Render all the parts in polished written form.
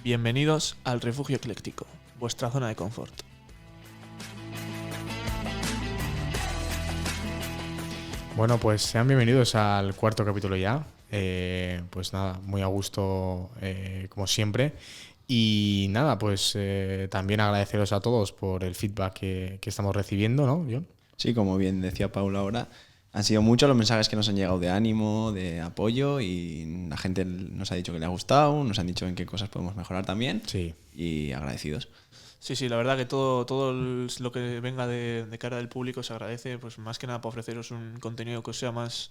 Bienvenidos al Refugio Ecléctico, vuestra zona de confort. Bueno, pues sean bienvenidos al cuarto capítulo ya. Pues nada, muy a gusto como siempre. Y nada, pues también agradeceros a todos por el feedback que estamos recibiendo, ¿no, John? Sí, como bien decía Paula ahora, han sido muchos los mensajes que nos han llegado de ánimo, de apoyo, y la gente nos ha dicho que le ha gustado, nos han dicho en qué cosas podemos mejorar también. Sí. Y agradecidos. Sí, la verdad que todo lo que venga de cara del público se agradece, pues más que nada para ofreceros un contenido que os sea más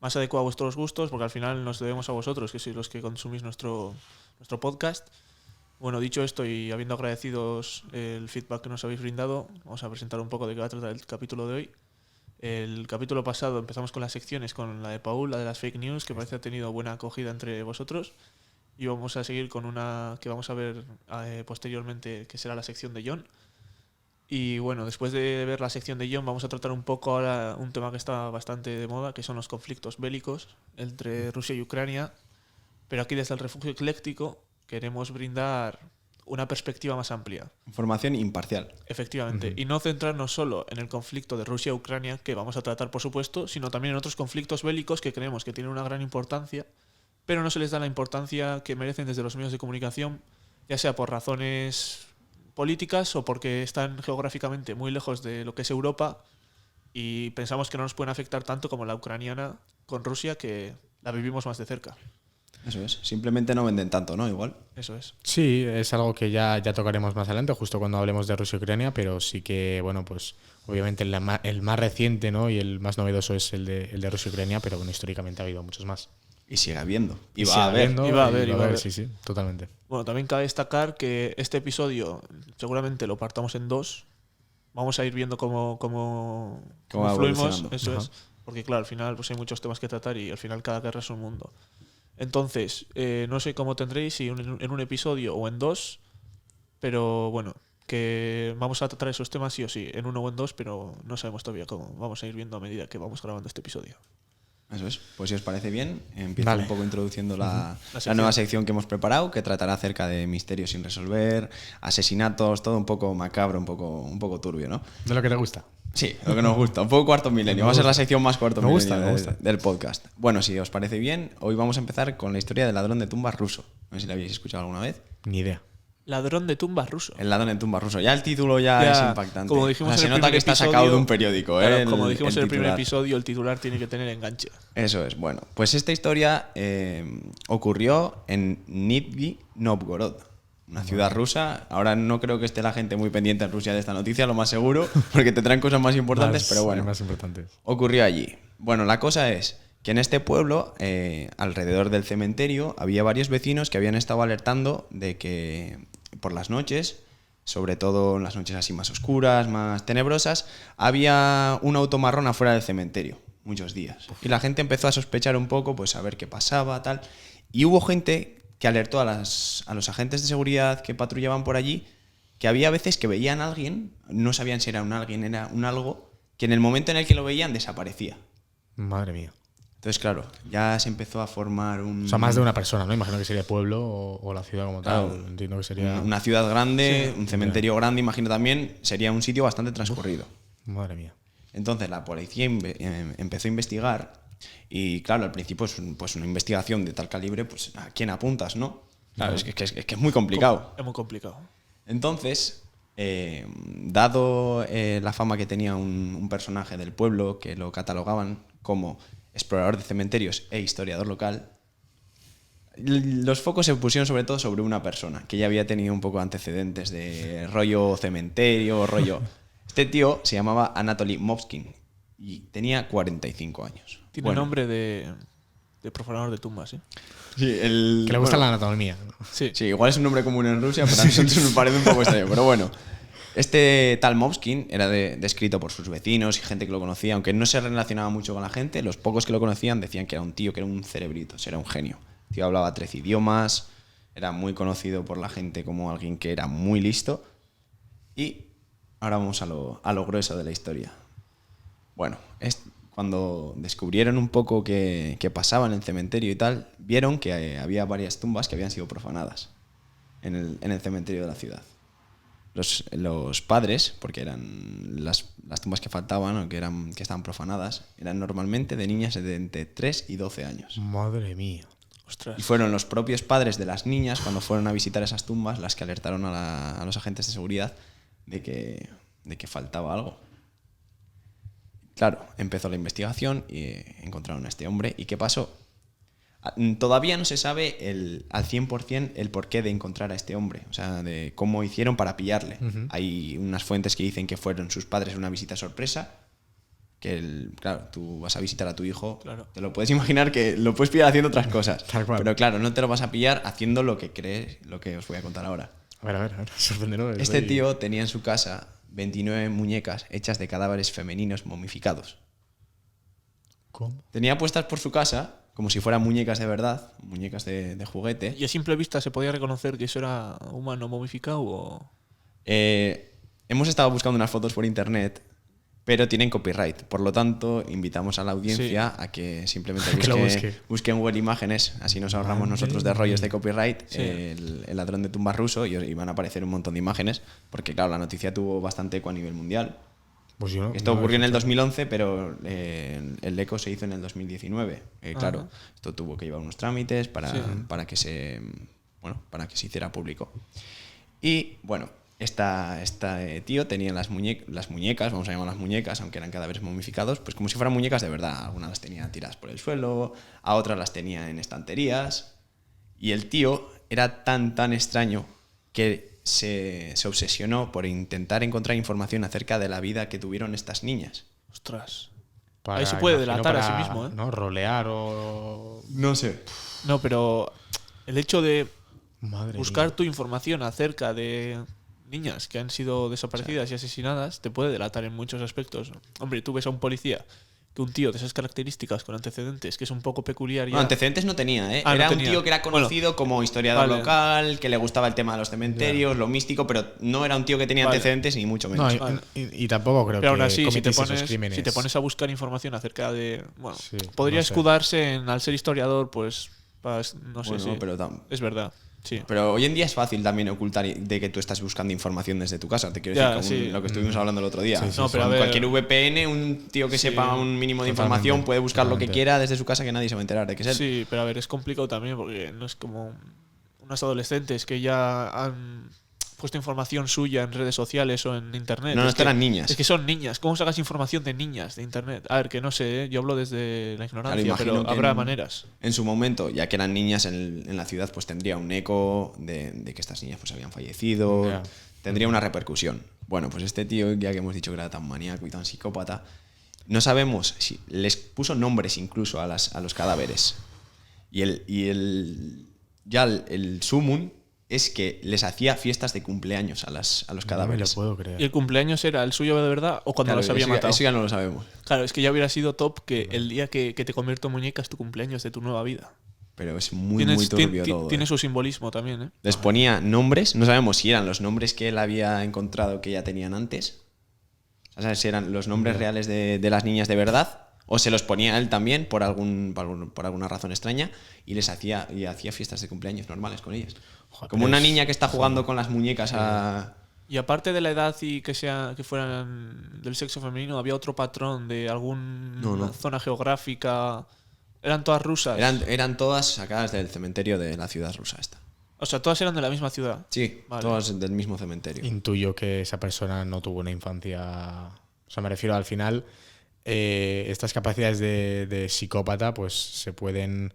adecuado a vuestros gustos, porque al final nos debemos a vosotros, que sois los que consumís nuestro podcast. Bueno, dicho esto y habiendo agradecidos el feedback que nos habéis brindado, vamos a presentar un poco de qué va a tratar el capítulo de hoy. El capítulo pasado empezamos con las secciones, con la de Paul, la de las fake news, que parece que ha tenido buena acogida entre vosotros. Y vamos a seguir con una que vamos a ver posteriormente, que será la sección de John. Y bueno, después de ver la sección de John, vamos a tratar un poco ahora un tema que está bastante de moda, que son los conflictos bélicos entre Rusia y Ucrania. Pero aquí desde el Refugio Ecléctico queremos brindar una perspectiva más amplia. Información imparcial. Efectivamente. Y no centrarnos solo en el conflicto de Rusia-Ucrania, que vamos a tratar por supuesto, sino también en otros conflictos bélicos que creemos que tienen una gran importancia, pero no se les da la importancia que merecen desde los medios de comunicación, ya sea por razones políticas o porque están geográficamente muy lejos de lo que es Europa y pensamos que no nos pueden afectar tanto como la ucraniana con Rusia, que la vivimos más de cerca. Eso es. Simplemente no venden tanto, ¿no? Igual. Eso es. Sí, es algo que ya tocaremos más adelante, justo cuando hablemos de Rusia y Ucrania, pero sí que, bueno, pues obviamente el más reciente, ¿no? Y el más novedoso es el de Rusia y Ucrania, pero bueno, históricamente ha habido muchos más. Y sigue habiendo. Y va a haber. Sí, totalmente. Bueno, también cabe destacar que este episodio seguramente lo partamos en dos. Vamos a ir viendo cómo fluimos. Eso es. Porque claro, al final pues hay muchos temas que tratar y al final cada guerra es un mundo. Entonces, no sé cómo tendréis, si en un episodio o en dos, pero bueno, que vamos a tratar esos temas sí o sí, en uno o en dos, pero no sabemos todavía cómo. Vamos a ir viendo a medida que vamos grabando este episodio. Eso es. Pues si os parece bien, empiezo un poco introduciendo la nueva sección que hemos preparado, que tratará acerca de misterios sin resolver, asesinatos, todo un poco macabro, un poco turbio, ¿no? De lo que te gusta. Sí, lo que nos gusta. Un poco cuarto milenio. Va a ser la sección más cuarto milenio me gusta. Del podcast. Bueno, si os parece bien, hoy vamos a empezar con la historia del ladrón de tumbas ruso. No sé si la habéis escuchado alguna vez. Ni idea. Ladrón de tumbas ruso. El ladrón de tumbas ruso. Ya el título ya es impactante. Como dijimos se nota que está sacado de un periódico. Claro, como dijimos en el primer episodio, el titular tiene que tener enganche. Eso es. Bueno, pues esta historia ocurrió en Nizhny Novgorod, una ciudad rusa. Ahora no creo que esté la gente muy pendiente en Rusia de esta noticia, lo más seguro, porque tendrán cosas más importantes, pero bueno. Más importantes. Ocurrió allí. Bueno, la cosa es que en este pueblo, alrededor del cementerio, había varios vecinos que habían estado alertando de que por las noches, sobre todo en las noches así más oscuras, más tenebrosas, había un auto marrón afuera del cementerio, muchos días. Y la gente empezó a sospechar un poco, pues a ver qué pasaba, tal. Y hubo gente que alertó a los agentes de seguridad que patrullaban por allí, que había veces que veían a alguien, no sabían si era un alguien, era un algo, que en el momento en el que lo veían desaparecía. Madre mía. Entonces, claro, ya se empezó a formar un... O sea, más de una persona, ¿no? Imagino que sería el pueblo o la ciudad como tal. Claro, entiendo que sería... Una ciudad grande, sí, un cementerio grande, imagino también, sería un sitio bastante transcurrido. Madre mía. Entonces la policía empezó a investigar y, claro, al principio pues una investigación de tal calibre, pues ¿a quién apuntas, no? Claro, es que es muy complicado. Es muy complicado. Entonces, dado la fama que tenía un personaje del pueblo, que lo catalogaban como explorador de cementerios e historiador local, los focos se pusieron sobre todo sobre una persona que ya había tenido un poco antecedentes de rollo cementerio, rollo... Este tío se llamaba Anatoly Movskin y tenía 45 años. Tiene nombre de profanador de tumbas, ¿eh? Sí, que le gusta la anatomía. Sí, igual es un nombre común en Rusia, pero a nosotros nos parece un poco extraño. Pero bueno, este tal Movskin era descrito por sus vecinos y gente que lo conocía, aunque no se relacionaba mucho con la gente. Los pocos que lo conocían decían que era un tío, que era un cerebrito, era un genio. El tío hablaba 3 idiomas, era muy conocido por la gente como alguien que era muy listo. Y ahora vamos a lo grueso de la historia. Bueno, cuando descubrieron un poco qué pasaba en el cementerio y tal, vieron que había varias tumbas que habían sido profanadas. en el cementerio de la ciudad. Los padres, porque eran las tumbas que faltaban o que estaban profanadas, eran normalmente de niñas de entre 3 y 12 años. Madre mía. Ostras. Y fueron los propios padres de las niñas, cuando fueron a visitar esas tumbas, las que alertaron a los agentes de seguridad de que faltaba algo. Claro, empezó la investigación y encontraron a este hombre. ¿Y qué pasó? Todavía no se sabe al 100% el porqué de encontrar a este hombre, o sea, de cómo hicieron para pillarle. Ujú. Hay unas fuentes que dicen que fueron sus padres en una visita sorpresa, que claro, tú vas a visitar a tu hijo, Claro. te lo puedes imaginar que lo puedes pillar haciendo otras cosas, Tal cual. pero claro, no te lo vas a pillar haciendo lo que crees, lo que os voy a contar ahora. A ver, sorprenderos. Este tío tenía en su casa 29 muñecas hechas de cadáveres femeninos momificados. ¿Cómo? Tenía puestas por su casa como si fueran muñecas de verdad, muñecas de juguete. ¿Y a simple vista se podía reconocer que eso era humano momificado o...? Hemos estado buscando unas fotos por internet, pero tienen copyright. Por lo tanto, invitamos a la audiencia a que simplemente Que lo busque. busque en Google Imágenes. Así nos ahorramos nosotros de rollos de copyright. Sí. El ladrón de tumbas ruso, y van a aparecer un montón de imágenes, porque claro, la noticia tuvo bastante eco a nivel mundial. Pues yo no. Esto no lo ocurrió en he el escuchado. 2011, pero el eco se hizo en el 2019. Claro, Ajá. esto tuvo que llevar unos trámites Sí. para que se hiciera público. Y bueno, este tío tenía las muñecas, vamos a llamarlas muñecas, aunque eran cadáveres momificados, pues como si fueran muñecas de verdad. Algunas las tenía tiradas por el suelo, a otras las tenía en estanterías. Y el tío era tan extraño que se obsesionó por intentar encontrar información acerca de la vida que tuvieron estas niñas. Ostras. Para, Ahí se puede imagino, delatar a para, sí mismo, ¿eh? ¿no? Rolear o. No sé. No, pero el hecho de Madre buscar mía. tu información acerca de niñas que han sido desaparecidas y asesinadas te puede delatar en muchos aspectos. Hombre, tú ves a un policía que un tío de esas características con antecedentes, que es un poco peculiar ya... No, antecedentes no tenía, ¿eh? Ah, no Era un tenía. tío que era conocido como historiador vale. local, que le gustaba el tema de los cementerios, lo místico, pero no era un tío que tenía Vale. antecedentes ni mucho No, menos. y tampoco creo Pero aún que así, si te, cometiese esos pones, crímenes. si te pones a buscar información acerca de... Bueno, Sí, podría no sé. escudarse en, al ser historiador, pues... no sé Bueno, si... pero Es verdad, sí. Pero hoy en día es fácil también ocultar de que tú estás buscando información desde tu casa. Te quiero Ya, decir, sí. lo que estuvimos hablando el otro día. Sí, sí, No, pero Con a ver- cualquier VPN, un tío que Sí, sepa un mínimo de totalmente, información puede buscar lo que totalmente. quiera desde su casa que nadie se va a enterar de que es él. Sí, pero a ver, es complicado también porque no es como unas adolescentes que ya han puesto información suya en redes sociales o en internet. No, Es esto que- eran niñas. Es que son niñas. ¿Cómo sacas información de niñas de internet? A ver, que no sé, ¿eh? Yo hablo desde la ignorancia, imagino pero que habrá maneras. En su momento, ya que eran niñas en la ciudad, pues tendría un eco de que estas niñas pues habían fallecido, Ya. tendría una repercusión. Bueno, pues este tío, ya que hemos dicho que era tan maníaco y tan psicópata, no sabemos si les puso nombres incluso a los cadáveres. Y el sumum es que les hacía fiestas de cumpleaños a los No me lo cadáveres. puedo creer. ¿Y el cumpleaños era el suyo de verdad o cuando Claro, los había eso ya- matado? eso ya no lo sabemos. Claro, es que ya hubiera sido top que el día que te convierto en muñeca es tu cumpleaños de tu nueva vida. Pero es muy turbio todo. Tiene su simbolismo también, ¿eh? Les ponía nombres, no sabemos si eran los nombres que él había encontrado que ya tenían antes, o sea, si eran los nombres reales de las niñas de verdad, o se los ponía él también por alguna razón extraña y les hacía fiestas de cumpleaños normales con ellas. Joder, Como pero una es- niña que está jugando con las muñecas a... Y aparte de la edad y que fueran del sexo femenino, había otro patrón de alguna No. zona geográfica. Eran todas rusas. Eran todas sacadas del cementerio de la ciudad rusa esta. O sea, todas eran de la misma ciudad. Sí, Vale. todas del mismo cementerio. Intuyo que esa persona no tuvo una infancia. O sea, me refiero al final. Estas capacidades de psicópata, pues se pueden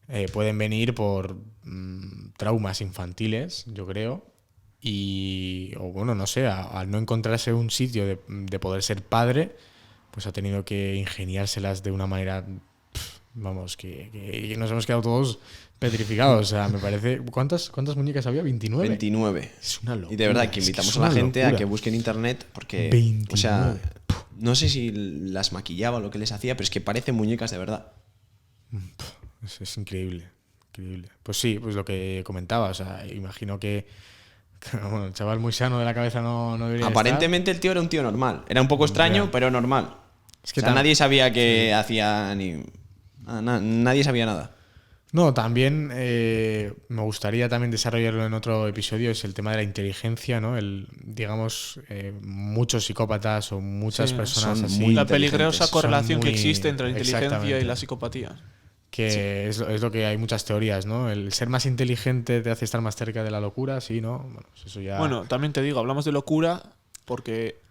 venir por traumas infantiles, yo creo. O bueno, no sé, al no encontrarse un sitio de poder ser padre, pues ha tenido que ingeniárselas de una manera. Vamos, que nos hemos quedado todos petrificados. O sea, me parece. ¿Cuántas muñecas había? 29. 29. Es una locura. Y de verdad que es invitamos es a la una gente a locura. que busque en internet porque, 29. o sea, no sé si las maquillaba o lo que les hacía, pero es que parecen muñecas de verdad. Es increíble, increíble. Pues sí, pues lo que comentaba, o sea, imagino que bueno, el chaval muy sano de la cabeza no debería Aparentemente el tío era un tío normal. Era un poco extraño, Ya. pero normal. Es que o sea, tam- nadie sabía que hacía ni... Nadie sabía nada. No, también me gustaría también desarrollarlo en otro episodio, es el tema de la inteligencia, ¿no? Digamos, muchos psicópatas o muchas Sí, personas son así. muy La peligrosa inteligentes. correlación que Son muy- existe entre la inteligencia y exactamente. la psicopatía. Que es lo que hay muchas teorías, ¿no? El ser más inteligente te hace estar más cerca de la locura, sí, ¿no? Bueno, pues eso ya... Bueno, también te digo, hablamos de locura porque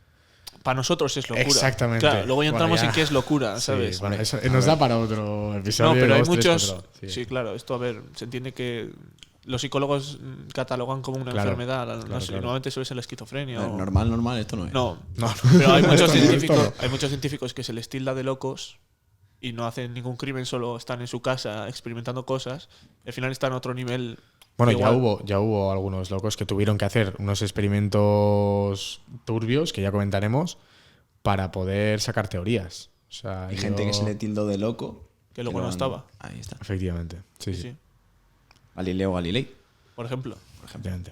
para nosotros es locura. Exactamente. Claro, luego ya Bueno, entramos ya. en qué es locura, Sí, ¿sabes? bueno, eso A nos ver. da para otro episodio. No, pero hay 2, 3, muchos. 4, Sí, claro, esto a ver, se entiende que los psicólogos catalogan como una Claro, enfermedad. No claro, sé, claro. normalmente suele ser la esquizofrenia. o- Normal, esto no es. No, No, pero hay muchos, esto no, científicos, esto no. hay muchos científicos que se les tilda de locos y no hacen ningún crimen, solo están en su casa experimentando cosas. Al final están a otro nivel. Bueno, igual. ya hubo algunos locos que tuvieron que hacer unos experimentos turbios, que ya comentaremos, para poder sacar teorías. O sea, Hay gente que se le tildó de loco. Que luego no estaba. Ahí está. Efectivamente, sí, Sí, sí. sí. Galileo Galilei. Por ejemplo. Efectivamente.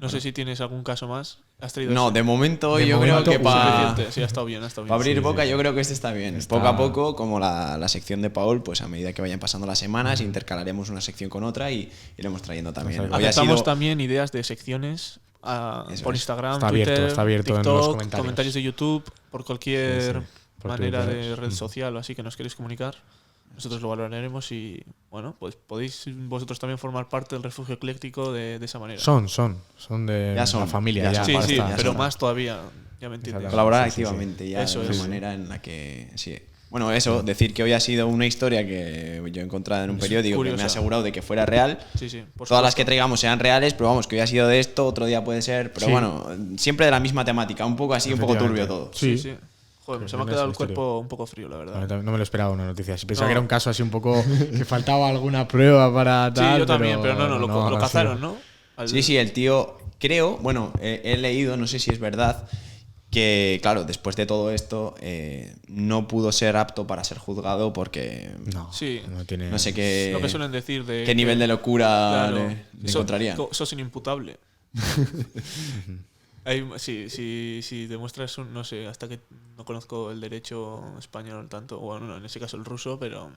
No sé si tienes algún caso más. ¿Has traído No, ese? de momento De yo momento, creo que para Suficiente. Sí, ha estado bien, ha estado bien. abrir Sí, boca sí. yo creo que este está bien. Está- Poco a poco, como la sección de Paul, pues a medida que vayan pasando las semanas, intercalaremos una sección con otra y iremos trayendo también. Exacto. Hoy ha Aceptamos sido- también ideas de secciones Eso por es. Instagram, Está Twitter, abierto, está abierto en TikTok, los comentarios. de YouTube, por cualquier Sí, sí. Por manera Twitter. de red social o así que nos queréis comunicar. Nosotros lo valoraremos y, bueno, pues podéis vosotros también formar parte del refugio ecléctico de esa manera. Son de Ya son, la familia. ya Ya, son sí, parte, sí, ya pero son. más todavía, ya me entiendes. Exactamente. colaborar Sí, sí, sí. activamente ya Eso de es. una manera en la que sí. Bueno, eso, decir que hoy ha sido una historia que yo he encontrado en un Es periódico que me curiosa. ha asegurado de que fuera real. Sí, sí, por Todas las supuesto. que traigamos sean reales, pero vamos, que hoy ha sido de esto, otro día puede ser, pero Sí. bueno, siempre de la misma temática, un poco así, un poco turbio Efectivamente. todo. Sí, Sí. sí. Joder, Pues se me ha es quedado el misterio. cuerpo un poco frío, la verdad. No me lo esperaba una noticia así. Pensaba No. que era un caso así un poco que faltaba alguna prueba para Sí, tal. yo también, pero no, lo ha cazaron, sido. ¿no? Al- Sí, sí, el tío, creo, bueno, he leído, no sé si es verdad, que claro, después de todo esto, no pudo ser apto para ser juzgado porque No, Sí. no tiene. no sé qué, Lo que suelen decir de. qué nivel de locura Claro, le encontrarían. Sos inimputable. Si demuestras no sé, hasta que no conozco el derecho español tanto, bueno, no, en ese caso el ruso, pero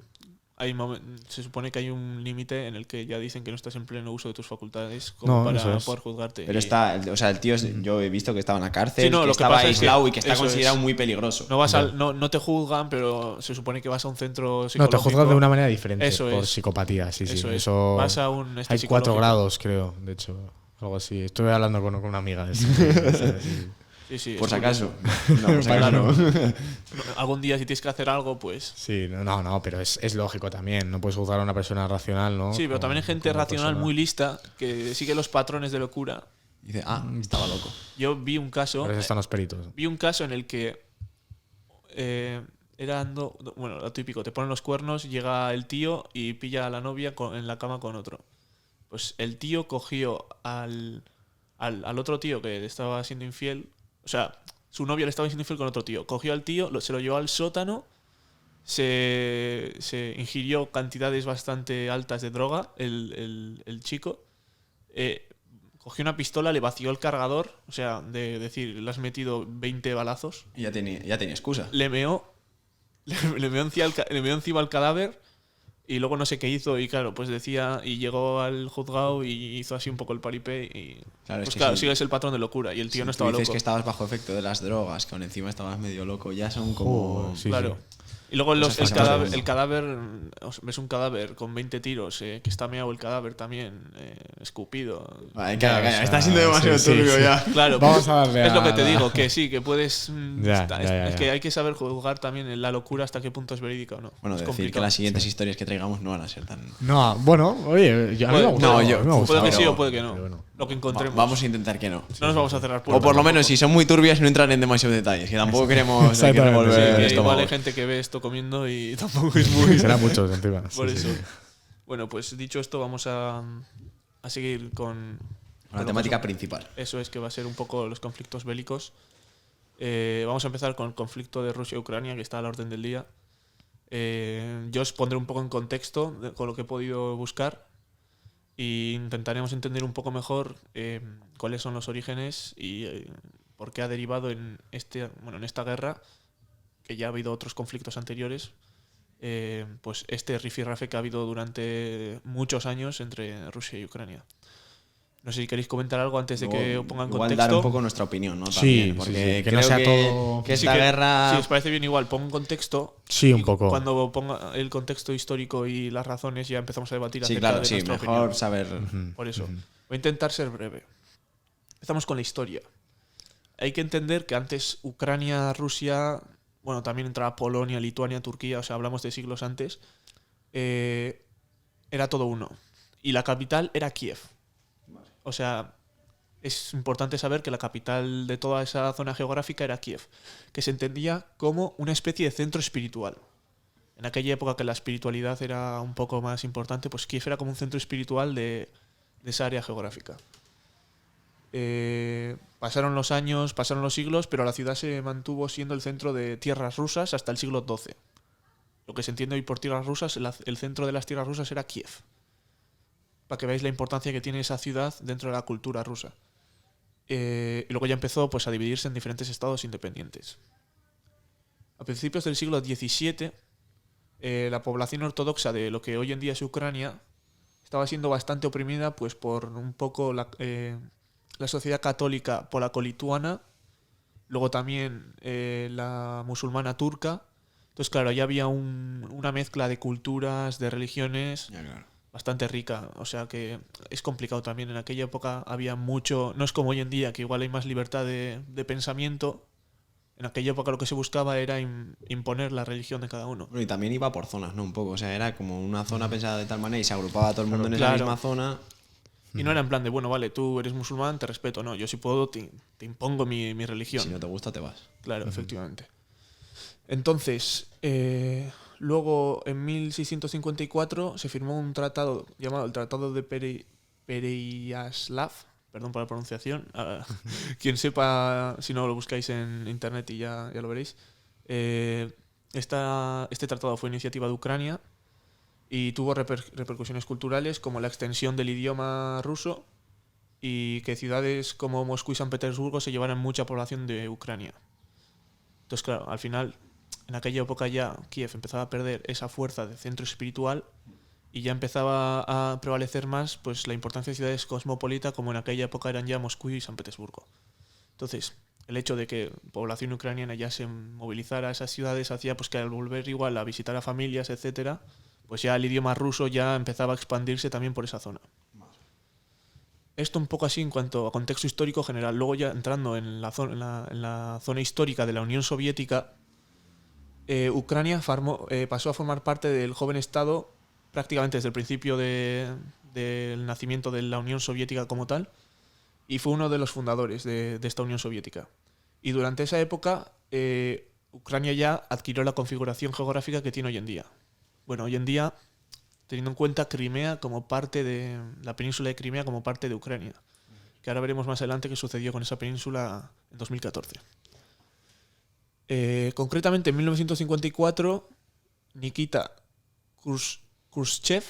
se supone que hay un límite en el que ya dicen que no estás en pleno uso de tus facultades como No, eso para es. poder juzgarte. Pero Y está, o sea, el tío, yo he visto que estaba en la cárcel, Sí, no, que lo que estaba pasa es que aislado y que está eso considerado es. muy peligroso. no vas no te juzgan, pero se supone que vas a un centro No, psicológico. te juzgan de una manera diferente Eso por es. psicopatía, sí, sí. Eso es. Eso Vas a un hay 4 psicológico. grados, creo, de hecho. Algo así. Estuve hablando con una amiga de eso. Sí. Sí, sí, Por es si acaso. curioso. No, por si acaso no. Algún día si tienes que hacer algo, pues. Sí, no, pero es lógico también. No puedes juzgar a una persona racional, ¿no? Sí, pero también hay gente Como racional persona. muy lista que sigue los patrones de locura. Dice, estaba loco. Yo vi un caso. Por eso están los peritos. Vi un caso en el que bueno, lo típico, te ponen los cuernos, llega el tío y pilla a la novia en la cama con otro. Pues el tío cogió al otro tío que le estaba siendo infiel, o sea, su novia le estaba siendo infiel con otro tío. Cogió al tío, se lo llevó al sótano, se ingirió cantidades bastante altas de droga, el chico. Cogió una pistola, le vació el cargador, o sea, de decir, le has metido 20 balazos. Y ya tenía excusa. Le meó encima al cadáver y luego no sé qué hizo y claro, pues decía y llegó al juzgado y hizo así un poco el paripé y Claro, es pues que claro, sí. sigues el patrón de locura y el tío Si no tú estaba dices loco. que estabas bajo efecto de las drogas, que aún encima estabas medio loco, ya son como... Sí, claro. sí. Y luego Cosas el que pasan. cadáver, ves un cadáver con 20 tiros, que está meado el cadáver también, escupido. Vale, Ya, calla, o sea, está siendo demasiado sí, sí, turbio sí. ya. Claro, Vamos pues, a darle es lo que a te la- digo, que sí, que puedes... Ya, es ya. que hay que saber juzgar también en la locura hasta qué punto es verídica o no. Bueno, es decir que complicado. las siguientes historias que traigamos no van a ser tan... No, bueno, oye, a mí me Puede- ha gustado. no, a mí yo- me ha gustado. Puede que sí pero- o puede que no. pero bueno. Lo que encontremos. Vamos a intentar que no. No nos vamos a cerrar puertas. O por lo menos, tampoco. si son muy turbias, no entrar en demasiados detalles, que tampoco queremos aquí Exactamente, revolver Sí, el que igual estómago. hay gente que ve esto comiendo y tampoco es muy... Será muchos encima. Por sí, eso. sí. Bueno, pues dicho esto, vamos a seguir con La temática principal. Eso es que va a ser un poco los conflictos bélicos. Vamos a empezar con el conflicto de Rusia y Ucrania, que está a la orden del día. Yo os pondré un poco en contexto con lo que he podido buscar e intentaremos entender un poco mejor cuáles son los orígenes y por qué ha derivado en esta guerra, que ya ha habido otros conflictos anteriores, pues este rifirrafe que ha habido durante muchos años entre Rusia y Ucrania. No sé si queréis comentar algo antes de que pongan igual contexto. dar un poco nuestra opinión, ¿no? Sí, También, sí, porque sí, que no creo sea todo- que Sí, esta guerra... si os parece bien, igual pongo un contexto. Sí, un y poco. Cuando ponga el contexto histórico y las razones, ya empezamos a debatir Sí, acerca claro, de sí, nuestra mejor opinión. saber... Por eso, voy a intentar ser breve. Empezamos con la historia. Hay que entender que antes Ucrania, Rusia, bueno, también entraba Polonia, Lituania, Turquía, o sea, hablamos de siglos antes, era todo uno. Y la capital era Kiev. O sea, es importante saber que la capital de toda esa zona geográfica era Kiev, que se entendía como una especie de centro espiritual. En aquella época que la espiritualidad era un poco más importante, pues Kiev era como un centro espiritual de esa área geográfica. Pasaron los años, pasaron los siglos, pero la ciudad se mantuvo siendo el centro de tierras rusas hasta el siglo XII. Lo que se entiende hoy por tierras rusas, el centro de las tierras rusas era Kiev. Para que veáis la importancia que tiene esa ciudad dentro de la cultura rusa. Y luego ya empezó pues, a dividirse en diferentes estados independientes. A principios del siglo XVII, la población ortodoxa de lo que hoy en día es Ucrania estaba siendo bastante oprimida pues, por un poco la sociedad católica polaco-lituana, luego también la musulmana turca. Entonces, claro, ya había una mezcla de culturas, de religiones Ya, claro. bastante rica. O sea que es complicado también. En aquella época había mucho... No es como hoy en día, que igual hay más libertad de pensamiento. En aquella época lo que se buscaba era imponer la religión de cada uno. Bueno, y también iba por zonas, ¿no? Un poco. O sea, era como una zona pensada de tal manera y se agrupaba todo el mundo en esa Claro. misma zona. Y no era en plan de, bueno, vale, tú eres musulmán, te respeto. No, yo si puedo te impongo mi religión. Si no te gusta, te vas. Claro, efectivamente. Entonces, luego en 1654 se firmó un tratado llamado el Tratado de Pereyaslav, perdón por la pronunciación. Quien sepa, si no lo buscáis en internet y ya lo veréis. Este tratado fue iniciativa de Ucrania y tuvo repercusiones culturales como la extensión del idioma ruso y que ciudades como Moscú y San Petersburgo se llevaran mucha población de Ucrania. Entonces, claro, al final, en aquella época ya Kiev empezaba a perder esa fuerza de centro espiritual y ya empezaba a prevalecer más pues la importancia de ciudades cosmopolitas como en aquella época eran ya Moscú y San Petersburgo. Entonces, el hecho de que población ucraniana ya se movilizara a esas ciudades hacía pues que al volver igual a visitar a familias, etcétera, pues ya el idioma ruso ya empezaba a expandirse también por esa zona. Esto un poco así en cuanto a contexto histórico general. Luego ya entrando en la zona histórica de la Unión Soviética, Ucrania pasó a formar parte del joven Estado prácticamente desde el principio del nacimiento de la Unión Soviética como tal, y fue uno de los fundadores de esta Unión Soviética. Y durante esa época, Ucrania ya adquirió la configuración geográfica que tiene hoy en día. Bueno, hoy en día, teniendo en cuenta Crimea como parte de la península de Crimea como parte de Ucrania, que ahora veremos más adelante qué sucedió con esa península en 2014. Concretamente en 1954, Nikita Khrushchev,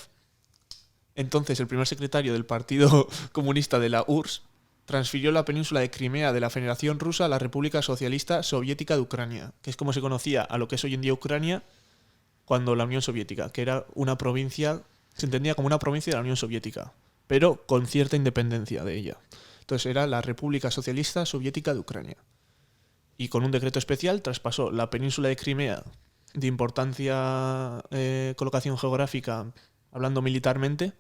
entonces el primer secretario del Partido Comunista de la URSS, transfirió la península de Crimea de la Federación Rusa a la República Socialista Soviética de Ucrania, que es como se conocía a lo que es hoy en día Ucrania cuando la Unión Soviética, que era una provincia, se entendía como una provincia de la Unión Soviética, pero con cierta independencia de ella. Entonces era la República Socialista Soviética de Ucrania. Y con un decreto especial traspasó la península de Crimea, de importancia colocación geográfica, hablando militarmente,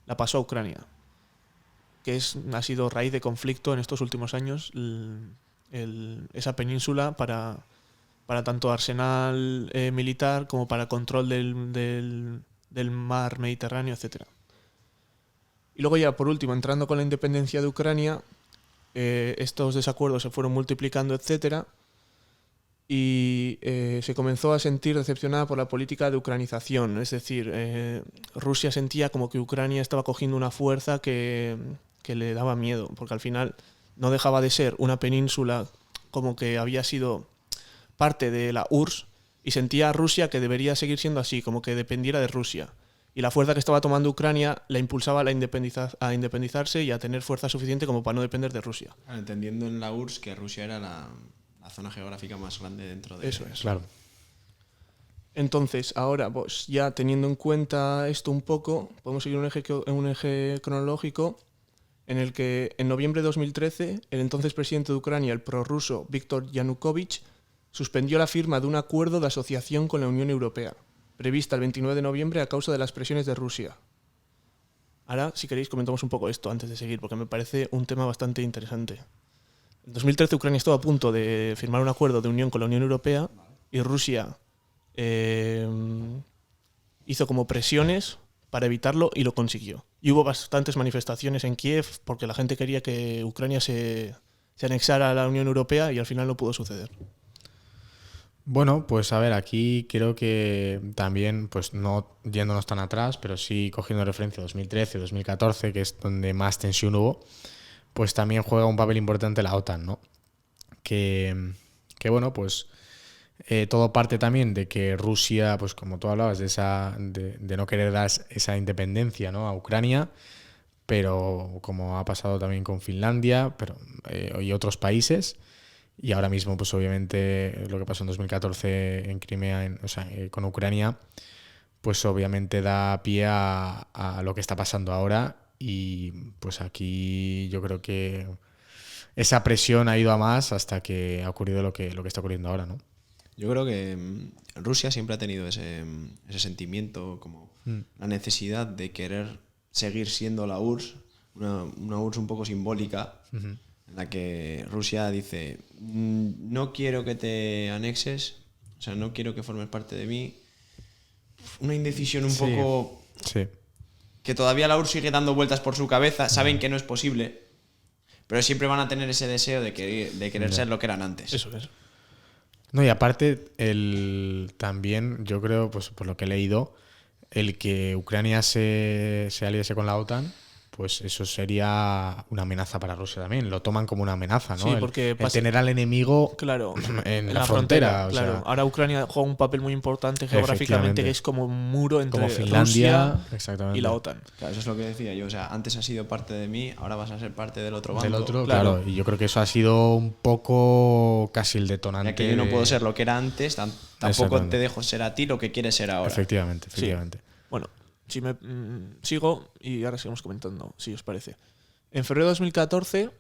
la pasó a Ucrania, que ha sido raíz de conflicto en estos últimos años esa península para tanto arsenal militar como para control del mar Mediterráneo, etc. Y luego ya por último, entrando con la independencia de Ucrania, estos desacuerdos se fueron multiplicando, etc. Y se comenzó a sentir decepcionada por la política de ucranización. Es decir, Rusia sentía como que Ucrania estaba cogiendo una fuerza que le daba miedo, porque al final no dejaba de ser una península como que había sido parte de la URSS y sentía a Rusia que debería seguir siendo así, como que dependiera de Rusia. Y la fuerza que estaba tomando Ucrania la impulsaba a independizarse y a tener fuerza suficiente como para no depender de Rusia. Entendiendo en la URSS que Rusia era la zona geográfica más grande dentro de... Eso es. Claro. Entonces, ahora, pues ya teniendo en cuenta esto un poco, podemos seguir un eje cronológico en el que en noviembre de 2013 el entonces presidente de Ucrania, el prorruso Viktor Yanukovych, suspendió la firma de un acuerdo de asociación con la Unión Europea, prevista el 29 de noviembre a causa de las presiones de Rusia. Ahora, si queréis, comentamos un poco esto antes de seguir, porque me parece un tema bastante interesante. En 2013 Ucrania estuvo a punto de firmar un acuerdo de unión con la Unión Europea y Rusia hizo como presiones para evitarlo y lo consiguió. Y hubo bastantes manifestaciones en Kiev porque la gente quería que Ucrania se anexara a la Unión Europea y al final no pudo suceder. Bueno, pues a ver, aquí creo que también, pues no yéndonos tan atrás, pero sí cogiendo referencia a 2013, 2014, que es donde más tensión hubo, pues también juega un papel importante la OTAN, ¿no? Que bueno, pues todo parte también de que Rusia, pues como tú hablabas, de no querer dar esa independencia, ¿no?, a Ucrania, pero como ha pasado también con Finlandia y otros países. Y ahora mismo, pues obviamente, lo que pasó en 2014 en Crimea, con Ucrania, pues obviamente da pie a lo que está pasando ahora. Y pues aquí yo creo que esa presión ha ido a más hasta que ha ocurrido lo que está ocurriendo ahora, ¿no? Yo creo que Rusia siempre ha tenido ese sentimiento, como la necesidad de querer seguir siendo la URSS, una URSS un poco simbólica, en la que Rusia dice, no quiero que te anexes, o sea, no quiero que formes parte de mí. Una indecisión un poco... Sí. Que todavía la URSS sigue dando vueltas por su cabeza, saben que no es posible, pero siempre van a tener ese deseo de querer ser lo que eran antes. Eso es. No, y aparte, también, yo creo, pues por lo que he leído, el que Ucrania se aliase con la OTAN, pues eso sería una amenaza para Rusia también. Lo toman como una amenaza, ¿no? Sí, porque el tener al enemigo en la frontera. Claro. O sea, Ahora Ucrania juega un papel muy importante geográficamente, que es como un muro entre como Finlandia Rusia y la OTAN. Claro, eso es lo que decía yo. O sea, antes has sido parte de mí, ahora vas a ser parte del otro bando. Del otro, claro. Y yo creo que eso ha sido un poco casi el detonante. Ya que yo no puedo ser lo que era antes, tampoco te dejo ser a ti lo que quieres ser ahora. Efectivamente. Sí. Bueno, si me sigo y ahora seguimos comentando, si os parece. En febrero de 2014,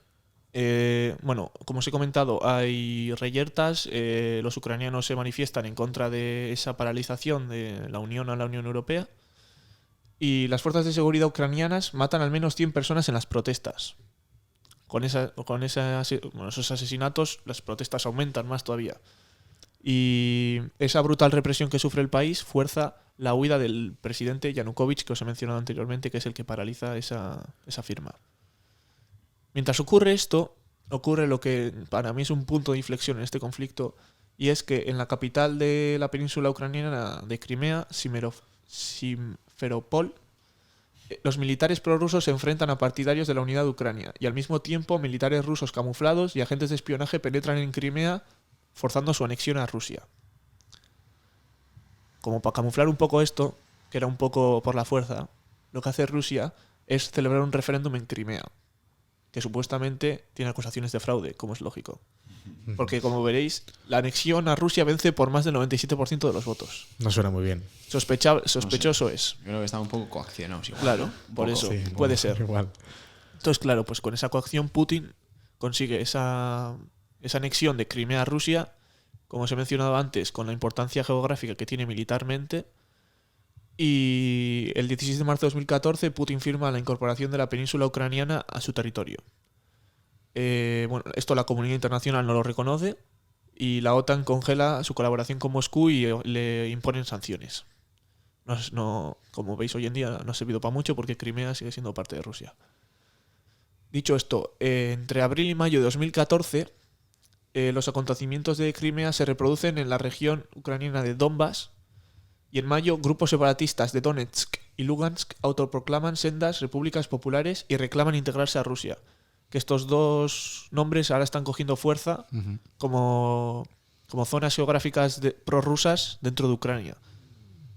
como os he comentado, hay reyertas, los ucranianos se manifiestan en contra de esa paralización de la unión a la Unión Europea y las fuerzas de seguridad ucranianas matan al menos 100 personas en las protestas. Con esos asesinatos las protestas aumentan más todavía. Y esa brutal represión que sufre el país fuerza la huida del presidente Yanukovych, que os he mencionado anteriormente, que es el que paraliza esa firma. Mientras ocurre esto, ocurre lo que para mí es un punto de inflexión en este conflicto, y es que en la capital de la península ucraniana de Crimea, Simferopol, los militares prorrusos se enfrentan a partidarios de la unidad de Ucrania, y al mismo tiempo militares rusos camuflados y agentes de espionaje penetran en Crimea forzando su anexión a Rusia. Como para camuflar un poco esto, que era un poco por la fuerza, lo que hace Rusia es celebrar un referéndum en Crimea, que supuestamente tiene acusaciones de fraude, como es lógico. Porque, como veréis, la anexión a Rusia vence por más del 97% de los votos. No suena muy bien. Sospechoso es. Yo creo que están un poco coaccionados igual. Claro, por eso, Sí, puede ser. Igual. Entonces, claro, pues con esa coacción Putin consigue esa anexión de Crimea a Rusia, como os he mencionado antes, con la importancia geográfica que tiene militarmente. Y el 16 de marzo de 2014 Putin firma la incorporación de la península ucraniana a su territorio. Esto la comunidad internacional no lo reconoce y la OTAN congela su colaboración con Moscú y le imponen sanciones. Como veis hoy en día no ha servido para mucho porque Crimea sigue siendo parte de Rusia. Dicho esto, entre abril y mayo de 2014 los acontecimientos de Crimea se reproducen en la región ucraniana de Donbass y en mayo grupos separatistas de Donetsk y Lugansk autoproclaman sendas repúblicas populares y reclaman integrarse a Rusia. Que estos dos nombres ahora están cogiendo fuerza como zonas geográficas prorrusas dentro de Ucrania.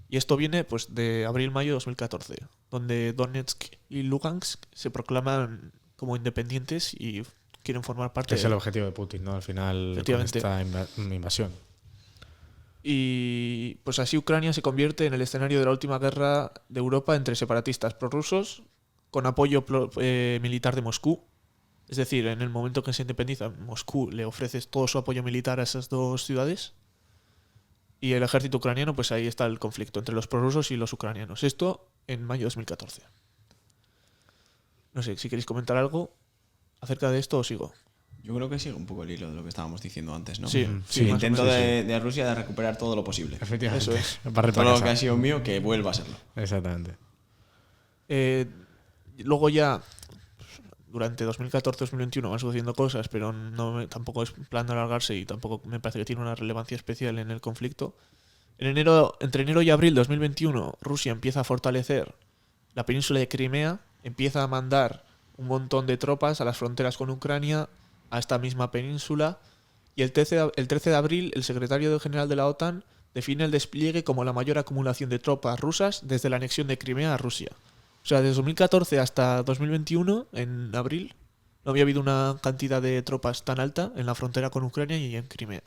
Y esto viene pues de abril-mayo de 2014, donde Donetsk y Lugansk se proclaman como independientes y quieren formar parte Es el objetivo de Putin, ¿no? Al final, con esta invasión. Y pues así Ucrania se convierte en el escenario de la última guerra de Europa entre separatistas prorrusos con apoyo militar de Moscú. Es decir, en el momento que se independiza, Moscú le ofrece todo su apoyo militar a esas dos ciudades. Y el ejército ucraniano, pues ahí está el conflicto entre los prorrusos y los ucranianos. Esto en mayo de 2014. No sé, si queréis comentar algo acerca de esto, os sigo. Yo creo que sigue un poco el hilo de lo que estábamos diciendo antes, ¿no? Sí, El sí, más o intento menos. de Rusia de recuperar todo lo posible. Efectivamente. Eso es. Barrer Todo para lo que casa. ha sido mío, que vuelva a serlo. Exactamente. Luego ya, durante 2014-2021 van sucediendo cosas, pero tampoco es plan de alargarse y tampoco me parece que tiene una relevancia especial en el conflicto. Entre enero y abril de 2021, Rusia empieza a fortalecer la península de Crimea, empieza a mandar un montón de tropas a las fronteras con Ucrania, a esta misma península, y el 13 de abril el secretario general de la OTAN define el despliegue como la mayor acumulación de tropas rusas desde la anexión de Crimea a Rusia. O sea, desde 2014 hasta 2021, en abril, no había habido una cantidad de tropas tan alta en la frontera con Ucrania y en Crimea.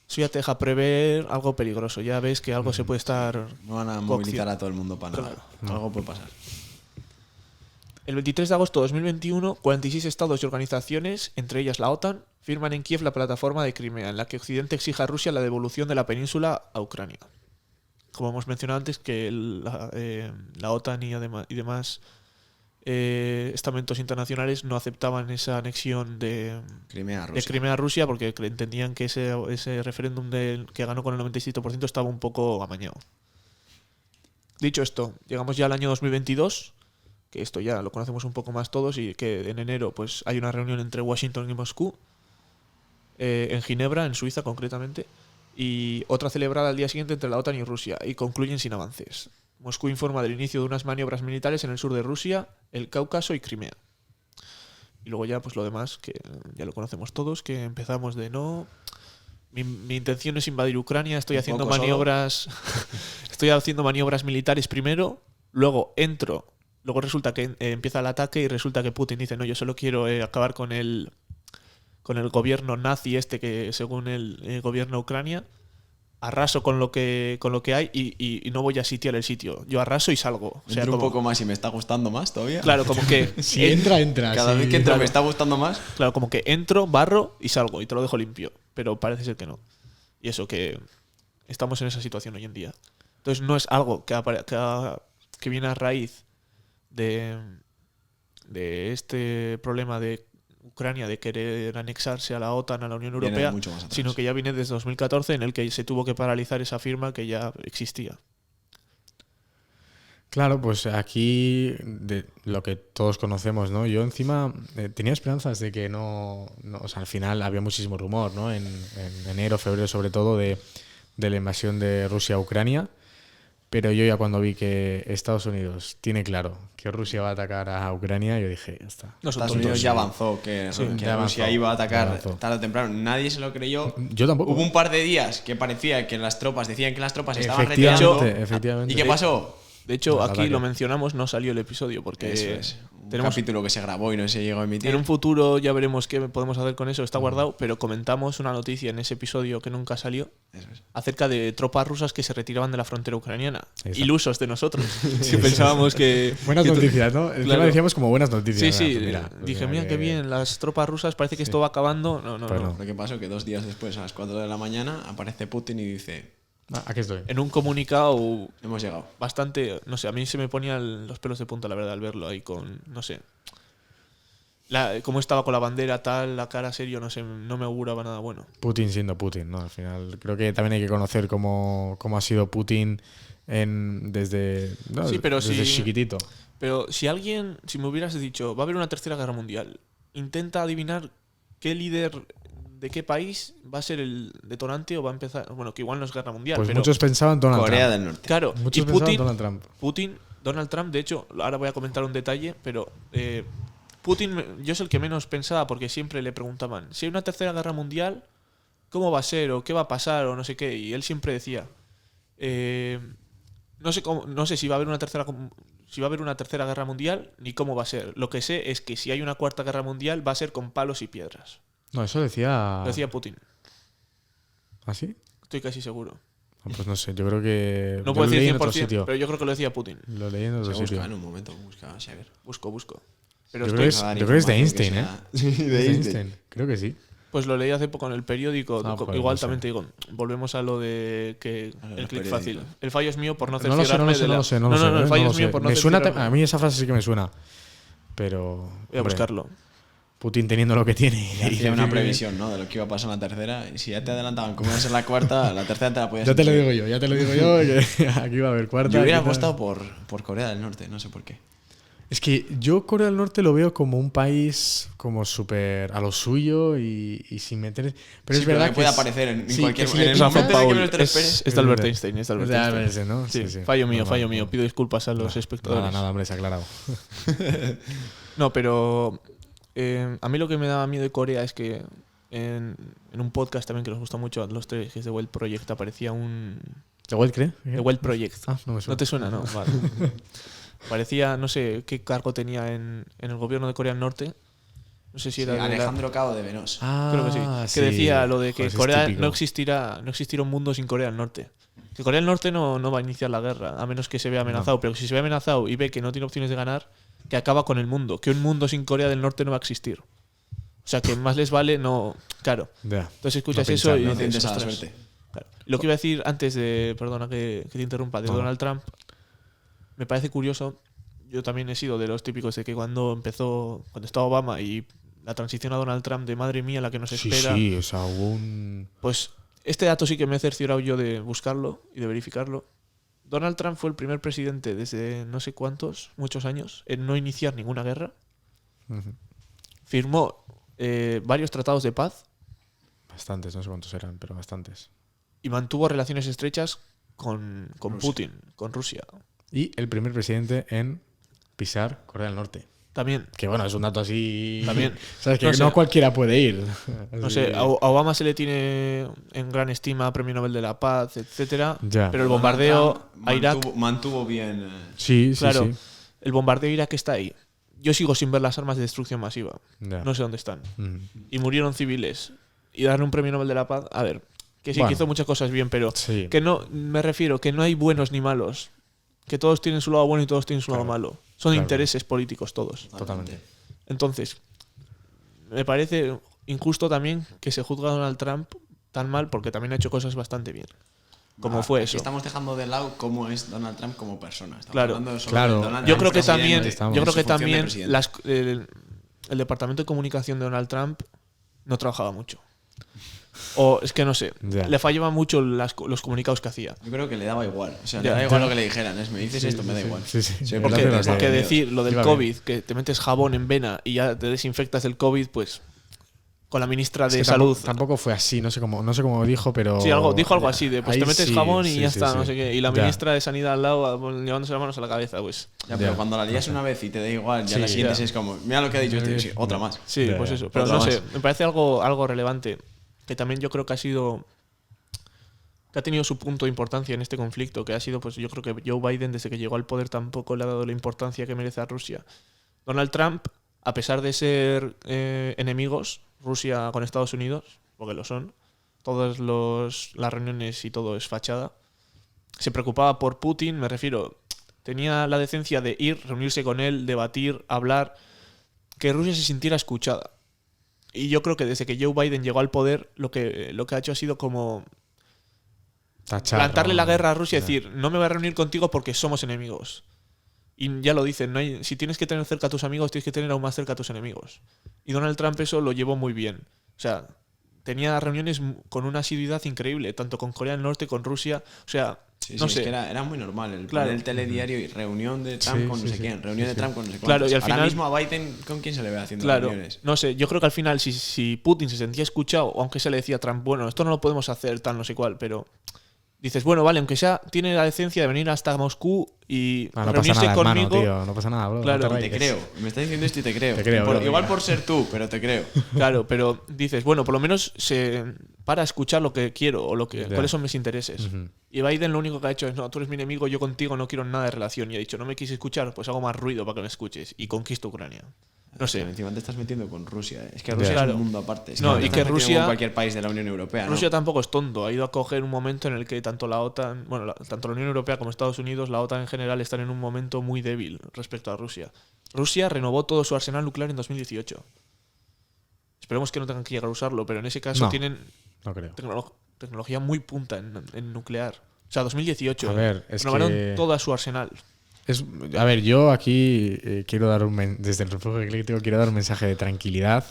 Eso ya te deja prever algo peligroso. Ya ves que algo se puede estar... No van a movilizar a todo el mundo para nada. Claro. Algo puede pasar. El 23 de agosto de 2021, 46 estados y organizaciones, entre ellas la OTAN, firman en Kiev la plataforma de Crimea, en la que Occidente exige a Rusia la devolución de la península a Ucrania. Como hemos mencionado antes, que la OTAN y demás estamentos internacionales no aceptaban esa anexión de Crimea, de Rusia. Crimea a Rusia porque entendían que ese referéndum que ganó con el 97% estaba un poco amañado. Dicho esto, llegamos ya al año 2022, que esto ya lo conocemos un poco más todos, y que en enero pues hay una reunión entre Washington y Moscú, en Ginebra, en Suiza concretamente, y otra celebrada al día siguiente entre la OTAN y Rusia, y concluyen sin avances. Moscú informa del inicio de unas maniobras militares en el sur de Rusia, el Cáucaso y Crimea. Y luego ya pues lo demás, que ya lo conocemos todos, que empezamos de no... Mi intención es invadir Ucrania, estoy Un haciendo poco solo. maniobras... estoy haciendo maniobras militares primero, luego entro, luego resulta que empieza el ataque y resulta que Putin dice, no, yo solo quiero acabar con el gobierno nazi que según él gobierna Ucrania, arraso con lo que hay y no voy a sitiar el sitio. Yo arraso y salgo. O sea, Entro un como, poco más y me está gustando más todavía. claro, como que Si entra. Cada si- vez que entro claro. me está gustando más. claro, como que entro, barro y salgo y te lo dejo limpio, pero parece ser que no. Y eso, que estamos en esa situación hoy en día. Entonces no es algo que viene a raíz de este problema de Ucrania de querer anexarse a la OTAN, a la Unión Viene Europea, mucho más atrás. sino que ya viene desde 2014, en el que se tuvo que paralizar esa firma que ya existía. Claro, pues aquí de lo que todos conocemos, ¿no? Yo encima tenía esperanzas de que o sea, al final había muchísimo rumor, ¿no? En enero, febrero sobre todo de la invasión de Rusia a Ucrania, pero yo ya cuando vi que Estados Unidos tiene claro que Rusia va a atacar a Ucrania, yo dije, ya está. No son Estados tontos. Unidos ya avanzó, que Sí, que ya Rusia avanzó, iba a ya atacar avanzó. tarde o temprano. Nadie se lo creyó. Yo tampoco. Hubo un par de días que parecía que las tropas decían que las tropas estaban Efectivamente, retirando. efectivamente. ¿Y qué pasó? De hecho, El aquí ataque. lo mencionamos, no salió el episodio porque Eso es. Un tenemos capítulo que se grabó y no se llegó a emitir. en un futuro ya veremos qué podemos hacer con eso, está guardado, pero comentamos una noticia en ese episodio que nunca salió Eso es. acerca de tropas rusas que se retiraban de la frontera ucraniana. Exacto. Ilusos de nosotros. Si pensábamos que... Buenas que noticias, ¿no? Encima Claro. decíamos como buenas noticias. Sí, ¿no? sí. Pues mira, Dije, mira qué bien, las tropas rusas parece que Sí. esto va acabando. No, no, Pues no. no. Pero ¿qué pasó? Que 2 días después, a las 4 de la mañana, aparece Putin y dice: Aquí estoy. En un comunicado hemos llegado. bastante, no sé, a mí se me ponían los pelos de punta, la verdad, al verlo ahí con, no sé, cómo estaba con la bandera tal, la cara serio, no sé, no me auguraba nada bueno. Putin siendo Putin, ¿no? Al final creo que también hay que conocer cómo ha sido Putin desde, ¿no? Sí, pero desde si- chiquitito. Pero si me hubieras dicho, va a haber una tercera guerra mundial, intenta adivinar qué líder de qué país va a ser el detonante o va a empezar, bueno, que igual no es guerra mundial, Pues pero muchos pensaban Donald Corea Trump. del Norte. claro, Muchos y pensaban Putin, Donald Trump, de hecho, ahora voy a comentar un detalle, pero Putin, yo es el que menos pensaba porque siempre le preguntaban, si hay una tercera guerra mundial, ¿cómo va a ser? ¿O qué va a pasar? O no sé qué. Y él siempre decía, no sé si va a haber una tercera guerra mundial ni cómo va a ser. Lo que sé es que si hay una cuarta guerra mundial va a ser con palos y piedras. No, eso decía. Lo decía Putin. ¿Ah, sí? Estoy casi seguro. Pues no sé, yo creo que. No yo puedo lo leí decir en otro 100%, sitio. pero yo creo que lo decía Putin. Lo leí en otro Se sitio. busca en un momento, busca, a ver. Busco. Pero Yo creo, estoy, yo creo que es de Einstein, ¿eh? Sí, Es de Einstein. Creo que sí. pues lo leí hace poco en el periódico. Pues Igual no sé. también te digo, volvemos a lo de que A lo el del clic periódico. fácil. El fallo es mío por no No lo sé, no cerciorarme lo sé, de no la- lo sé. No lo sé, el fallo no es lo mío sé. por no Me suena, cerciorarme. a mí esa frase sí que me suena. Pero. Voy a hombre, buscarlo. Putin teniendo lo que tiene. Y hacía una previsión, ¿no? De lo que iba a pasar en la tercera. Y si ya te adelantaban cómo iba a ser la cuarta, la tercera te la podías Ya te lo incluir. digo yo, que aquí va a haber cuarta. Yo hubiera aquí va- apostado por Corea del Norte, no sé por qué. Es que yo Corea del Norte lo veo como un país como súper a lo suyo y sin meter. Pero Sí, es verdad que puede es- aparecer en sí, cualquier que si en le el pinchas- momento en el que Paul, menos te lo esperes. es de Albert Einstein. Es de Albert Es de Einstein. Albert, ¿no? Sí, Sí. fallo mío, Normal, fallo mío. normal. Pido disculpas a los espectadores. Nada, hombre, se ha aclarado. No, pero a mí lo que me daba miedo de Corea es que en un podcast también que nos gusta mucho a los tres, que es The Wild Project, aparecía un... ¿The Wild cree? The Wild Project. Ah, no me suena. ¿No te suena? No, vale. Parecía, no sé qué cargo tenía en el gobierno de Corea del Norte. No sé si era de la- Alejandro Cabo de Venos. Ah, Creo que sí. Que decía lo de que Corea no existirá un mundo sin Corea del Norte. Que Corea del Norte no va a iniciar la guerra, a menos que se vea amenazado. Pero si se ve amenazado y ve que no tiene opciones de ganar, que acaba con el mundo. Que un mundo sin Corea del Norte no va a existir. O sea, que más les vale no... Claro. Ya. Entonces escuchas No eso y No dices, tientes a la "Ostras". suerte. Claro. Lo que iba a decir antes de... Perdona que te interrumpa. De No. Donald Trump. Me parece curioso. Yo también he sido de los típicos de que cuando estaba Obama y la transición a Donald Trump de madre mía la que nos Sí, espera... sí, o sea, hubo un. Pues este dato sí que me he cerciorado yo de buscarlo y de verificarlo. Donald Trump fue el primer presidente desde no sé muchos años, en no iniciar ninguna guerra. Ujú. Firmó varios tratados de paz Bastantes, no sé cuántos eran, pero bastantes. y mantuvo relaciones estrechas con Rusia. Putin, con Rusia. Y el primer presidente en pisar Corea del Norte. También, Que bueno, es un dato así. También. Sabes que No no, sé. cualquiera puede ir. no Así sé, que- a Obama se le tiene en gran estima Premio Nobel de la Paz, etcétera. Ya. Pero el bombardeo Donald Trump a Irak, mantuvo bien. Sí, sí, claro, sí. el bombardeo a Irak está ahí. Yo sigo sin ver las armas de destrucción masiva. Ya. No sé dónde están. Mm. Y murieron civiles. Y darle un premio Nobel de la Paz, a ver, que sí, Bueno. que hizo muchas cosas bien, pero Sí. que no, me refiero, que no hay buenos ni malos. Que todos tienen su lado bueno y todos tienen su lado Claro. malo. Son Claro. intereses políticos todos. Totalmente. Entonces, me parece injusto también que se juzgue a Donald Trump tan mal porque también ha hecho cosas bastante bien. Como fue Aquí eso. Estamos dejando de lado cómo es Donald Trump como persona. Estamos Claro. hablando solo Claro. de Donald Yo Trump creo que presidente, también, estamos. yo creo su que función de también presidente. el departamento de comunicación de Donald Trump no trabajaba mucho. O es que no sé, Ya. le fallaban mucho los comunicados que hacía. Yo creo que le daba igual. O sea, Ya. le da igual lo que le dijeran. Me dices esto, me da igual. Sí, sí. Sí, Él Porque, hace lo que- porque decir lo del Iba COVID, bien. que te metes jabón en vena y ya te desinfectas del COVID, pues con la ministra Es de que Salud. tampoco fue así, no sé cómo dijo, pero. Sí, dijo algo así, de pues Ahí te metes sí, jabón y sí, ya sí, está, sí. no sé qué. Y la Ya. ministra de Sanidad al lado llevándose las manos a la cabeza, pues. Ya, pero Ya. cuando la lías una vez y te da igual, ya la Sí, siguiente ya. es como, mira lo que ha dicho este, sí, otra Ya. más. Sí, Ya, pues ya. eso. Pero Otra no sé, más. me parece algo relevante. Que también yo creo que ha sido. Que ha tenido su punto de importancia en este conflicto. Que ha sido, pues yo creo que Joe Biden, desde que llegó al poder, tampoco le ha dado la importancia que merece a Rusia. Donald Trump, a pesar de ser enemigos, Rusia con Estados Unidos, porque lo son, todas las reuniones y todo es fachada, se preocupaba por Putin, me refiero, tenía la decencia de ir, reunirse con él, debatir, hablar, que Rusia se sintiera escuchada. Y yo creo que desde que Joe Biden llegó al poder, lo que ha hecho ha sido como Tachar, plantarle ¿no? la guerra a Rusia y Ya. decir, no me voy a reunir contigo porque somos enemigos. Y ya lo dicen, si tienes que tener cerca a tus amigos, tienes que tener aún más cerca a tus enemigos. Y Donald Trump eso lo llevó muy bien. O sea, tenía reuniones con una asiduidad increíble, tanto con Corea del Norte, con Rusia. O sea, Sí, no sí, sé. es que era muy normal. El Claro. poner el telediario y reunión de Trump Sí, con no sí, sé sí. quién, reunión Sí, de sí. Trump con no sé Claro, cuántos. y al Ahora final- mismo a Biden, ¿con quién se le ve haciendo Claro, reuniones? no sé, yo creo que al final si Putin se sentía escuchado, o aunque se le decía a Trump, bueno, esto no lo podemos hacer tal, no sé cuál, pero dices, bueno, vale, aunque sea, tiene la decencia de venir hasta Moscú y Ah, no pasa reunirse nada, hermano, conmigo. tío. No pasa nada, bro. Claro, no Te rayes. creo. Me estás diciendo esto y te creo. Te creo, Por- bro. igual por ser tú, pero te creo. Claro, pero dices, bueno, por lo menos se para escuchar lo que quiero o Ya. cuáles son mis intereses. Ujú. Y Biden lo único que ha hecho es, no, tú eres mi enemigo, yo contigo no quiero nada de relación. Y ha dicho, no me quieres escuchar, pues hago más ruido para que me escuches y conquisto Ucrania. No sé. Encima te estás metiendo con Rusia. Es que Ya. Rusia es Claro. un mundo aparte. Es No, te y estás que metiendo Rusia- con cualquier país de la Unión Europea, ¿no? Rusia tampoco es tonto. Ha ido a coger un momento en el que tanto la OTAN, bueno, tanto la Unión Europea como Estados Unidos, la OTAN en general, están en un momento muy débil respecto a Rusia. Rusia renovó todo su arsenal nuclear en 2018. Esperemos que no tengan que llegar a usarlo, pero en ese caso No. tienen No creo. tecnología muy punta en nuclear. O sea, 2018. A ver, es renovaron que- toda su arsenal. A ver, yo aquí quiero dar desde el refugio ecléctico quiero dar un mensaje de tranquilidad.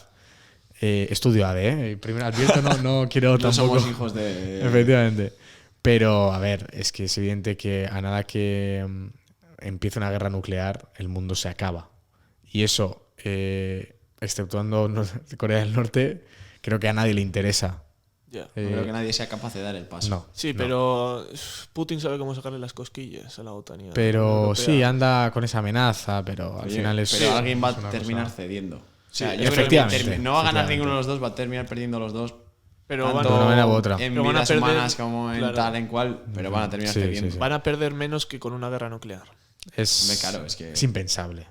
Estudio ADE, Primero advierto, no quiero No tampoco. somos hijos de... Efectivamente. Pero, a ver, es que es evidente que a nada que empiece una guerra nuclear, el mundo se acaba. Y eso, exceptuando Corea del Norte, creo que a nadie le interesa. Ya. No creo que nadie sea capaz de dar el paso. No. Sí, no. pero Putin sabe cómo sacarle las cosquillas a la OTAN. Y a la Unión Pero Europea. sí, anda con esa amenaza, pero al Oye, final es. pero alguien va es una a terminar cosa- cediendo. O Sí, sea, yo creo que efectivamente, no va a ganar efectivamente. ninguno de los dos, va a terminar perdiendo los dos. Pero tanto van, De una manera u otra. en Pero van a vidas perder- humanas como en claro. tal, en cual, pero van a terminar Sí, sí, cediendo. sí. van a perder menos que con una guerra nuclear. Es, Hombre, claro, es que- es impensable.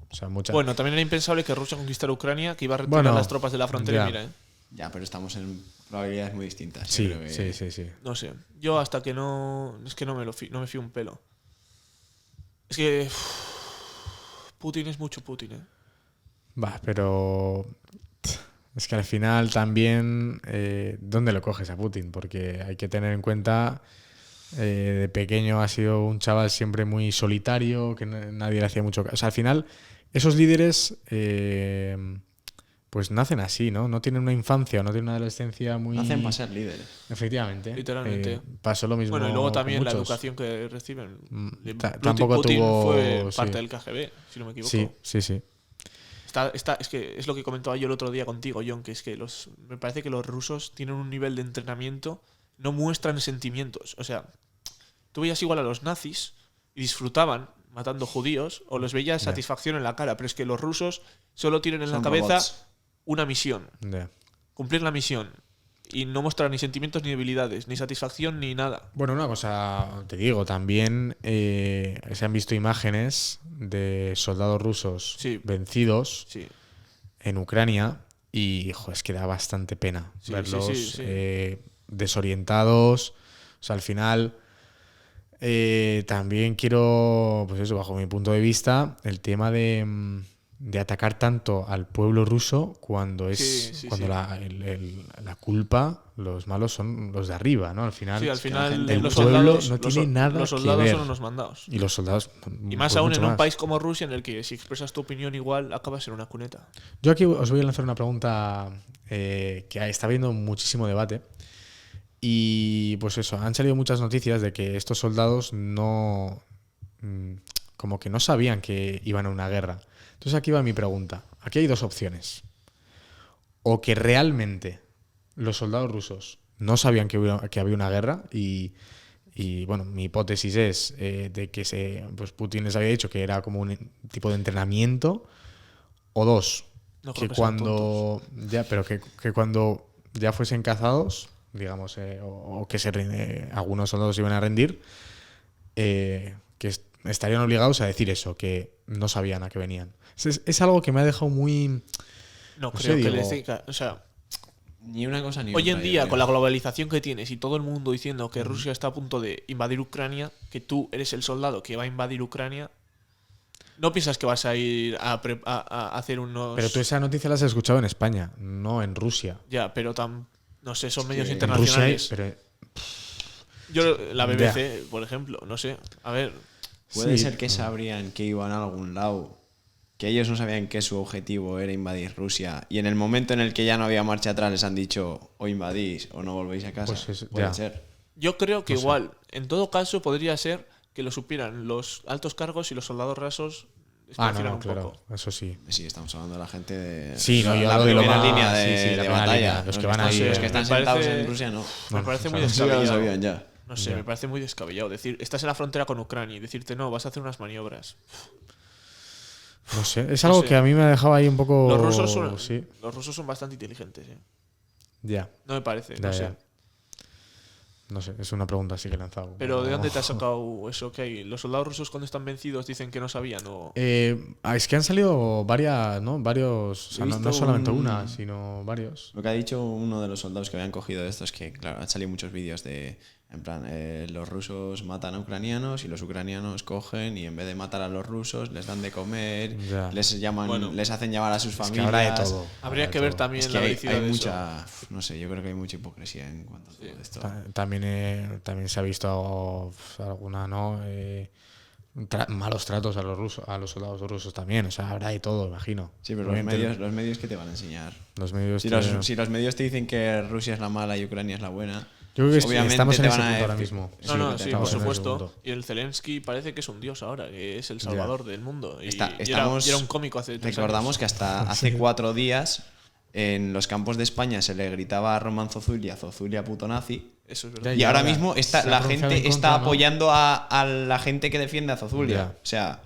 O sea, mucha. Bueno, también era impensable que Rusia conquistara Ucrania, que iba a retirar Bueno, las tropas de la frontera. ya. Y mira, Ya, pero estamos en probabilidades muy distintas. Yo sí, creo que- sí. no sé. Yo hasta que no. Es que no me fío un pelo. Es que. Putin es mucho Putin, ¿eh? Va, pero. Es que al final también. ¿Dónde lo coges a Putin? Porque hay que tener en cuenta. De pequeño ha sido un chaval siempre muy solitario, que nadie le hacía mucho caso. O sea, al final, esos líderes. Pues nacen así, ¿no? No tienen una infancia, no tienen una adolescencia muy. Nacen para ser líderes. Efectivamente. Literalmente. Pasó lo mismo. Bueno, y luego con también la muchos. educación que reciben. Tampoco Putin tuvo. fue sí. parte del KGB, si no me equivoco. Sí. Es que es lo que comentaba yo el otro día contigo, John, que es que me parece que los rusos tienen un nivel de entrenamiento, no muestran sentimientos. O sea, tú veías igual a los nazis y disfrutaban matando judíos, o les veías satisfacción en la cara, pero es que los rusos solo tienen en la Son cabeza robots. una misión, Ya. cumplir la misión. Y no muestran ni sentimientos ni debilidades, ni satisfacción ni nada. Bueno, una cosa te digo, también se han visto imágenes de soldados rusos Sí. vencidos Sí. en Ucrania y es que da bastante pena Sí, verlos sí. desorientados. O sea, al final también quiero, pues eso, bajo mi punto de vista, el tema de atacar tanto al pueblo ruso cuando es Sí. la culpa, los malos son los de arriba, ¿no? Al final, Sí, al final el los pueblo soldados, no tiene nada los que soldados ver. son unos mandados. Y los soldados. Y más pues aún mucho en un más. país como Rusia, en el que si expresas tu opinión igual, acabas en una cuneta. Yo aquí os voy a lanzar una pregunta que está habiendo muchísimo debate. Y pues eso, han salido muchas noticias de que estos soldados como que no sabían que iban a una guerra. Entonces aquí va mi pregunta. Aquí hay dos opciones. O que realmente los soldados rusos no sabían que había una guerra y bueno, mi hipótesis es de que pues Putin les había dicho que era como un tipo de entrenamiento. O dos, No que creo que sean cuando que cuando ya fuesen cazados, digamos, o que algunos soldados iban a rendir, que estarían obligados a decir eso, que no sabían a qué venían. Es algo que me ha dejado muy. No No creo sé, que digo- les diga. O sea, Ni una cosa ni hoy otra. en yo día, creo. con la globalización que tienes y todo el mundo diciendo que Rusia está a punto de invadir Ucrania, que tú eres el soldado que va a invadir Ucrania, no piensas que vas a ir a hacer unos. Pero tú esa noticia la has escuchado en España, no en Rusia. Ya, pero no sé, son medios que En Rusia hay- internacionales. pero La BBC, por ejemplo, no sé. A ver, Puede sí, ser que sabrían que iban a algún lado, que ellos no sabían que su objetivo era invadir Rusia, y en el momento en el que ya no había marcha atrás les han dicho o invadís o no volvéis a casa. Pues Puede ya. ser. yo creo que No sé. igual, en todo caso, podría ser que lo supieran los altos cargos y los soldados rasos desconocieran un claro, poco. eso sí. Sí, estamos hablando de la gente de Sí, no, yo la hablo de lo primera más- línea sí, sí, la de primera batalla. línea, los que van ahí, Los que están me sentados parece- en Rusia no. Me parece muy o sea, Eso ya lo descabellado. sabían ya. No sé, Ya. me parece muy descabellado. Decir, estás en la frontera con Ucrania y decirte, no, vas a hacer unas maniobras. No sé, es No algo sé. que a mí me ha dejado ahí un poco. Los rusos son, Oh, Sí, los rusos son bastante inteligentes, ¿eh? ya. No me parece, Ya, no sé. ya. No sé, es una pregunta así que he lanzado. Pero ¿de dónde te has sacado eso que hay? ¿Los soldados rusos cuando están vencidos dicen que no sabían? O... Es que han salido varias, ¿no? Varios, o sea, He no visto solamente una, sino varios. Lo que ha dicho uno de los soldados que habían cogido de estos, que claro, han salido muchos vídeos de, en plan, los rusos matan a ucranianos y los ucranianos cogen y en vez de matar a los rusos les dan de comer, Ya. les llaman, Bueno. les hacen llamar a sus Es que familias. habrá de todo. Habría habrá que de ver todo. también Es que la hay vericidad de eso. mucha, no sé, yo creo que hay mucha hipocresía en cuanto a todo esto. También se ha visto alguna, ¿no? Malos tratos a los soldados rusos también. O sea, habrá de todo, imagino. Sí, pero Obviamente, los medios ¿qué te van a enseñar? los medios Si los medios te dicen que Rusia es la mala y Ucrania es la buena, Yo creo que obviamente estamos en te ese van a punto ahora decir- mismo. No, no, sí, por estamos en ese supuesto. punto. Y el Zelensky parece que es un dios ahora, que es el salvador del mundo. Y, estamos- y era un cómico hace 3 Recordamos años. que hasta hace 4 días en los campos de España se le gritaba a Román Zozulia puto nazi. Eso es verdad. Y ahora mismo se ha la pronunciado gente en está contra, ¿no? apoyando a la gente que defiende a Zozulia. Ya. O sea,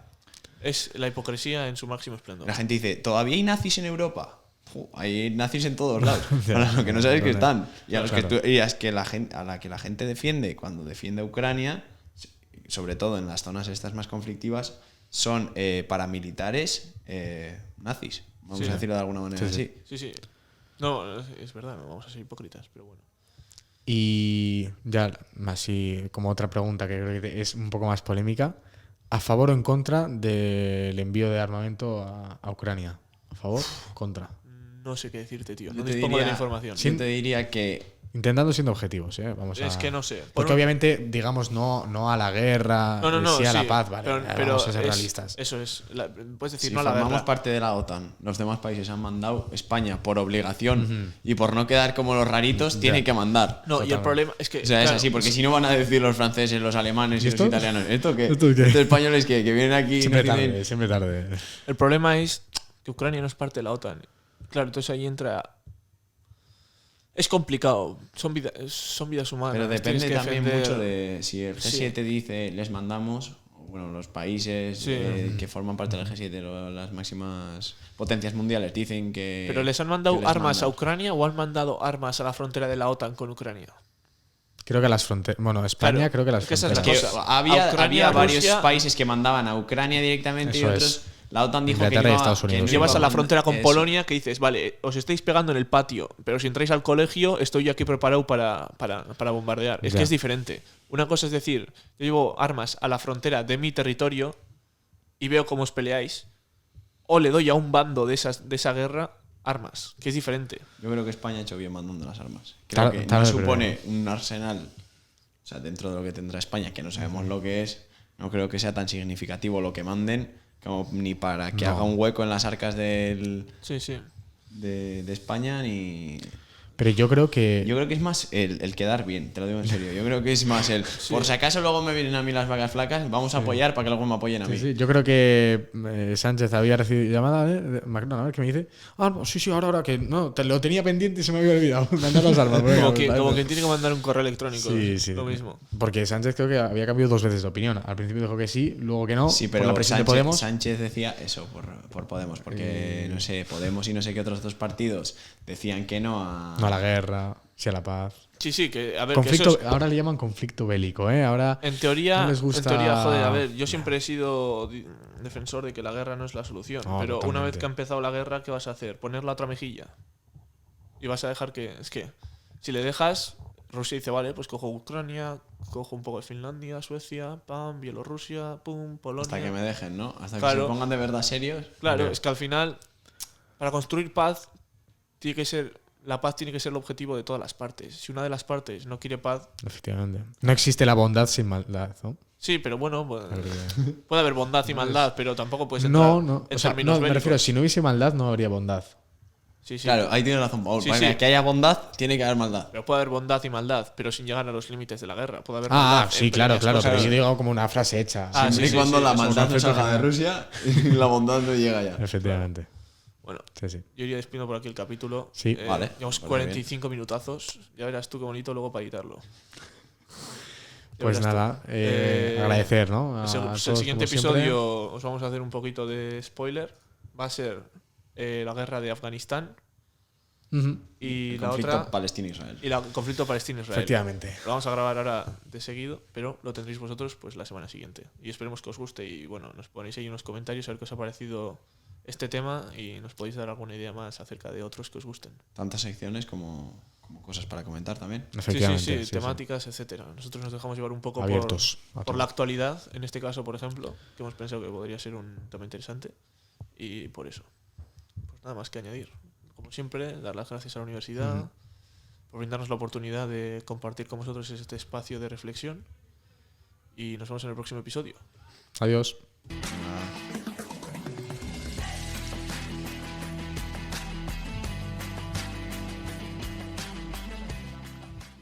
Es la hipocresía en su máximo esplendor. la gente dice, ¿todavía hay nazis en Europa? Hay nazis en todos lados. Ya. Para lo que no sabéis que ¿Dónde? están. Y a los Claro. que a la que la gente defiende cuando defiende a Ucrania, sobre todo en las zonas estas más conflictivas, son paramilitares nazis. Vamos Sí. a decirlo de alguna manera Sí, sí. así. Sí, sí. No, es verdad, no vamos a ser hipócritas, pero bueno. Y ya, así como otra pregunta que creo que es un poco más polémica. ¿A favor o en contra del envío de armamento a Ucrania? ¿A favor o contra? No sé qué decirte, tío. Yo No te dispongo de la diría- información. Yo te diría que Intentando siendo objetivos, ¿eh? Vamos a... Es que no sé. Por Porque un- obviamente, digamos, no a la guerra, no, sí a la sí, paz, vale. Vamos a ser realistas. Eso es. Puedes decir si no a la formamos guerra. parte de la OTAN, los demás países han mandado, España por obligación y por no quedar como los raritos, tiene que mandar. No, y el Totalmente. problema es que. O sea, es claro, así, porque si no van a decir los franceses, los alemanes y los ¿Esto? italianos, ¿esto qué? ¿Esto qué? Estos españoles que vienen aquí y Siempre nos dicen- tarde, siempre tarde. El problema es que Ucrania no es parte de la OTAN. Claro, entonces ahí entra. Es complicado. Son vidas humanas. Pero tienes depende que también defender- mucho de si el Sí. G7 dice les mandamos, bueno, los países Sí. que forman parte del G7, las máximas potencias mundiales, dicen que. Pero ¿les han mandado que les armas a mandan. Ucrania o han mandado armas a la frontera de la OTAN con Ucrania? Creo que las fronteras... Bueno, España Claro, creo que las es que esa es la fronteras... Que cosa. había, A Ucrania, había varios Rusia- países que mandaban a Ucrania directamente y Eso otros. es. La OTAN dijo que Inglaterra y no, Estados que Unidos. no Sí. Llevas iba a la mandar- frontera con eso. Polonia que dices, vale, os estáis pegando en el patio, pero si entráis al colegio estoy yo aquí preparado para bombardear. Es Ya. que es diferente. Una cosa es decir, yo llevo armas a la frontera de mi territorio y veo cómo os peleáis, o le doy a un bando de esa guerra armas, que es diferente. Yo creo que España ha hecho bien mandando las armas. Creo Tarde, que tarde, no pero- supone un arsenal, o sea, dentro de lo que tendrá España, que no sabemos lo que es, no creo que sea tan significativo lo que manden como ni para que No. haga un hueco en las arcas de Sí, sí. España, ni... Pero yo creo que... Yo creo que es más el quedar bien, te lo digo en serio. Yo creo que es más por si acaso luego me vienen a mí las vacas flacas, vamos a apoyar para que luego me apoyen a mí. Sí, sí, yo creo que Sánchez había recibido llamada de Macron, a ver, que me dice, no, sí, ahora, que no, te lo tenía pendiente y se me había olvidado mandar las armas. Venga, Como, pues, como vale. quien tiene que mandar un correo electrónico. Sí, es sí. Lo mismo. Porque Sánchez creo que había cambiado 2 veces de opinión. Al principio dijo que sí, luego que no. Sí, por pero la presión de Sánchez, Podemos. Sánchez decía eso por Podemos, porque no sé, Podemos y no sé qué otros dos partidos decían que no a... No a la guerra, sí a la paz. Sí, que a ver, que Conflicto, eso es- ahora le llaman conflicto bélico, ¿eh? Ahora En teoría, no les gusta- en teoría, joder, a ver, yo siempre he sido defensor de que la guerra no es la solución. No, pero una totalmente. vez que ha empezado la guerra, ¿qué vas a hacer? ¿Poner la otra mejilla? Y vas a dejar que... Es que, si le dejas, Rusia dice, vale, pues cojo Ucrania, cojo un poco de Finlandia, Suecia, pam, Bielorrusia, pum, Polonia... Hasta que me dejen, ¿no? Hasta que Claro. se pongan de verdad serios. Claro, Ya. es que al final, para construir paz, tiene que ser... La paz tiene que ser el objetivo de todas las partes. Si una de las partes no quiere paz... Efectivamente. No existe la bondad sin maldad, ¿no? Sí, pero bueno, pues, Creo que- puede haber bondad y maldad, pero tampoco puedes entrar No. en O sea, términos no, me bélicos. refiero, si no hubiese maldad, no habría bondad. Sí, sí. Claro, ahí tienes razón, Paul. Sí, Para sí. que haya bondad, tiene que haber maldad. Pero puede haber bondad y maldad, pero sin llegar a los límites de la guerra. Puede haber Ah, maldad sí, en claro, pequeñas claro. cosas. Pero yo digo como una frase hecha. Ah, Siempre sí, y cuando sí, la eso es maldad no concepto salga de general. Rusia, la bondad no llega ya. Efectivamente. Bueno, Sí, sí. yo iría despidiendo por aquí el capítulo. Sí. Vale, Llevamos pues 45 minutazos. Ya verás tú qué bonito luego para editarlo. Ya Pues verás tú. nada, agradecer, ¿no? A El todos, siguiente como siempre. episodio os vamos a hacer un poquito de spoiler. Va a ser la guerra de Afganistán. Y El la conflicto otra... Palestina-Israel. Y el conflicto palestino-israel. Efectivamente. Lo vamos a grabar ahora de seguido, pero lo tendréis vosotros pues la semana siguiente. Y esperemos que os guste y bueno, nos ponéis ahí unos comentarios a ver qué os ha parecido este tema y nos podéis dar alguna idea más acerca de otros que os gusten. Tantas secciones como cosas para comentar también. Efectivamente. Sí, temáticas, etcétera. Nosotros nos dejamos llevar un poco Abiertos a por todo. la actualidad, en este caso, por ejemplo, que hemos pensado que podría ser un tema interesante y por eso. Pues nada más que añadir. Como siempre, dar las gracias a la universidad por brindarnos la oportunidad de compartir con vosotros este espacio de reflexión y nos vemos en el próximo episodio. Adiós. Ah.